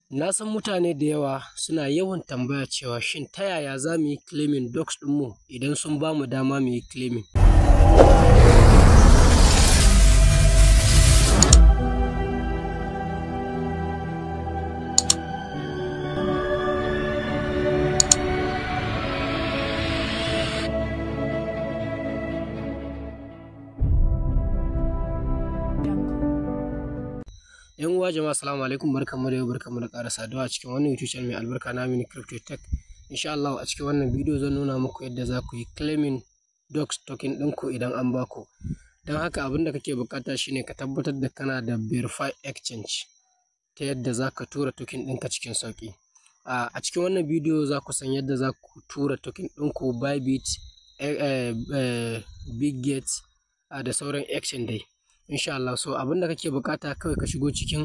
Na san mutane da yawa suna yawan tambaya cewa shin ta yaya za mu yi claiming docs ɗinmu idan sun ba mu dama mu yi claiming. Yan uwa jama'a assalamu alaikum, barkamu da yau, barkamu da ƙara saduwa a cikin wannan YouTube channel mai albarka na Aminu Crypto Tech. Insha Allah a cikin wannan bidiyo zan nuna muku yadda za ku yi claiming docs token ɗinku idan an ba ku. Don haka abin da kake bukata shine ka tabbatar da kana da verify exchange ta yadda za ka tura token ɗinka cikin sauƙi. A cikin wannan bidiyo za ku san yadda za ku tura token ɗinku Bybit, Bitget da sauran exchange dai. Insha Allah, so abin da kake bukata kawai ka shigo cikin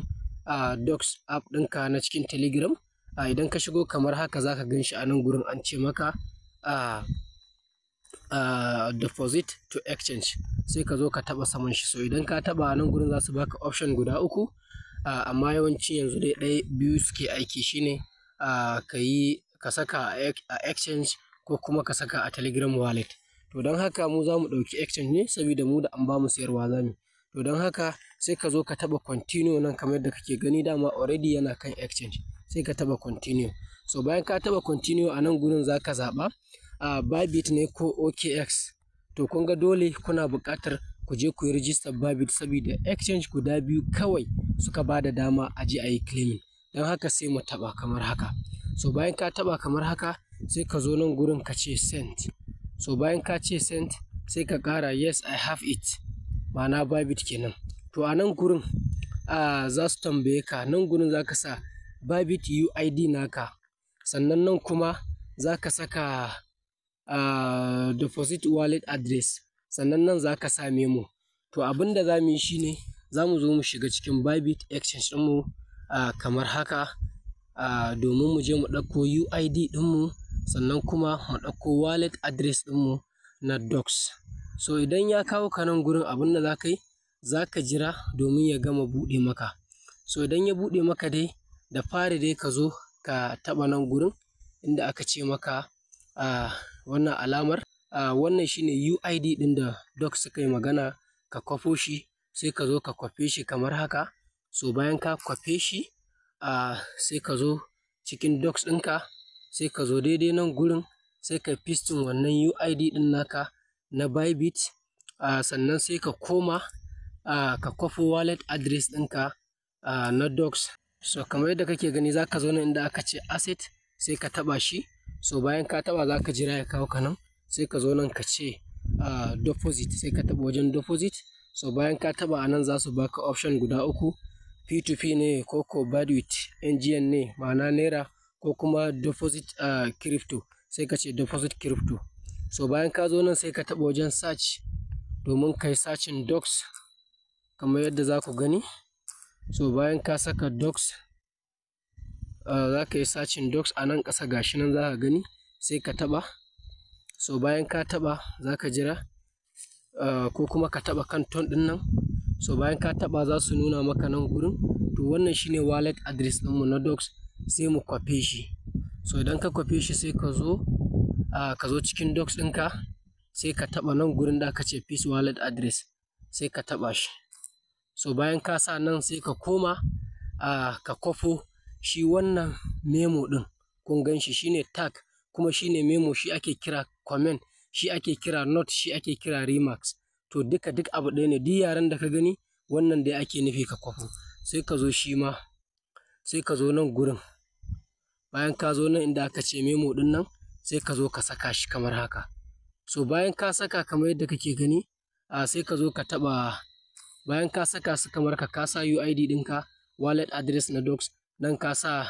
docs app ɗinka na cikin Telegram. Idan ka shigo kamar haka za ka gan shi a nan gurin an ce maka deposit to exchange, sai ka zo ka taɓa saman shi. So idan ka taɓa a nan gurin za su baka option guda uku, amma yawanci yanzu dai ɗaya biyu suke aiki, shine ka saka a exchange ko kuma ka saka a Telegram wallet. To don haka mu za mu ɗauki exchange ne saboda mu da an ba mu sayarwa za mu. To don haka sai ka zo ka taɓa continue nan kamar yadda kake gani, dama already yana kan exchange, sai ka taɓa continue. So bayan ka taɓa continue a nan gurin za ka zaɓa Bybit ne ko OKX. To kun ga dole kuna buƙatar ku je ku yi register Bybit saboda exchange guda biyu kawai suka ba da dama a je a yi claiming. Don haka sai mu taɓa kamar haka. So bayan ka taɓa kamar haka sai ka zo nan gurin ka ce send. So bayan ka ce send sai ka ƙara yes I have it, ma'ana Bybit kenan. To a nan gurin za su tambaye ka, nan gurin za ka sa Bybit UID naka, sannan nan kuma za ka saka deposit wallet address, sannan nan za ka sa memo. To abin da za mu yi shine za mu zo mu shiga cikin Bybit exchange ɗinmu kamar haka, domin mu je mu ɗauko UID ɗinmu, sannan kuma mu ɗauko wallet address ɗinmu na docs. So idan ya kawo ka nan gurin abin da za ka yi, za ka jira domin ya gama buɗe maka. So idan ya buɗe maka dai, da fari dai ka zo ka taɓa nan gurin inda aka ce maka wannan alamar, wannan shine UID ɗin da docs suka yi magana, ka kwafo shi sai ka zo ka kwafe shi kamar haka. So bayan ka kwafe shi sai ka zo cikin docs ɗinka, sai ka zo daidai nan gurin sai ka pasting wannan UID ɗin naka na Bybit, sannan sai ka koma ka kwafo wallet address ɗinka na docs. So kamar yadda kake gani za ka zo nan inda aka ce asset, sai ka taɓa shi. So bayan ka taɓa za ka jira ya kawo ka nan, sai ka zo nan ka ce deposit, sai ka taɓa wajen deposit. So bayan ka taɓa a nan za su baka option guda uku, P2P ne ko Bybit NGN ne, ma'ana naira, ko kuma deposit crypto, sai ka ce deposit crypto. So bayan ka zo nan sai ka taɓa wajen search domin kai searching docs kamar yadda za ku gani. So bayan ka saka docs, za ka yi searching docs a nan ƙasa gashi nan za ka gani, sai ka taɓa. So bayan ka taɓa za ka jira, ko kuma ka taɓa kan ton ɗin nan. So bayan ka taɓa za su nuna maka nan gurin. To wannan shine wallet address ɗinmu na docs, sai mu kwafe shi. So idan ka kwafe shi sai ka zo cikin docs ɗinka, sai ka taɓa nan gurin da aka ce paste wallet address, sai ka taɓa shi. So bayan ka sa nan sai ka koma ka kwafo shi wannan memo ɗin, kun gan shi shine tag, kuma shine memo, shi ake kira comment, shi ake kira note, shi ake kira remarks. To duk abu ɗaya ne, duk yaren da ka gani wannan dai ake nufi ka kwafo. Sai ka zo shi ma, sai ka zo nan gurin, bayan ka zo nan inda aka ce memo ɗin nan, sai ka zo ka saka shi kamar haka. So bayan ka saka kamar yadda kake gani, sai ka zo ka taɓa. Bayan ka saka su kamar ka sa UID ɗinka, wallet address na docs, nan ka sa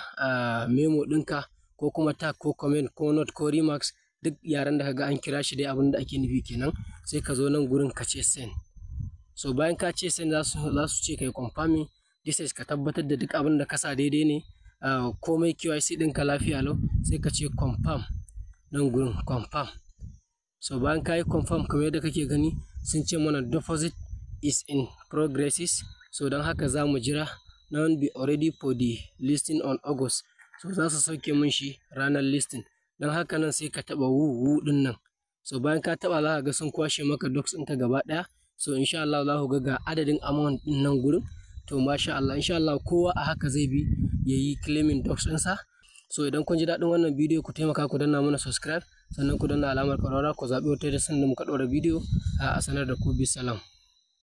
memo ɗinka, ko kuma tag ko comment ko note ko remarks, duk yaren da kaga an kira shi dai abin da ake nufi kenan. Sai ka zo nan gurin ka ce send. So bayan ka ce send za su ce kai confirming this is, ka tabbatar da duk abin da ka sa daidai ne, komai KYC ɗinka lafiya lau, sai ka ce confirm nan gurin confirm. So bayan ka yi confirm kamar yadda kake gani, sun ce mana deposit is in progress. So don haka za mu jira now be already for the listing on August. So za su sauke mun shi ranar listing. Don haka nan sai ka taɓa wu ɗin nan. So bayan ka taɓa za ka ga sun kwashe maka docs ɗinka gaba ɗaya. So insha Allah za ku ga adadin amount ɗin nan gurin. To masha Allah, insha Allah kowa a haka zai bi ya yi claiming docs ɗinsa. So idan kun ji daɗin wannan bidiyo ku taimaka ku danna mana subscribe, sannan ku danna alamar ƙararrawa ku zaɓi wata da sanda muka ɗora bidiyo a sanar da ku. Bisalam.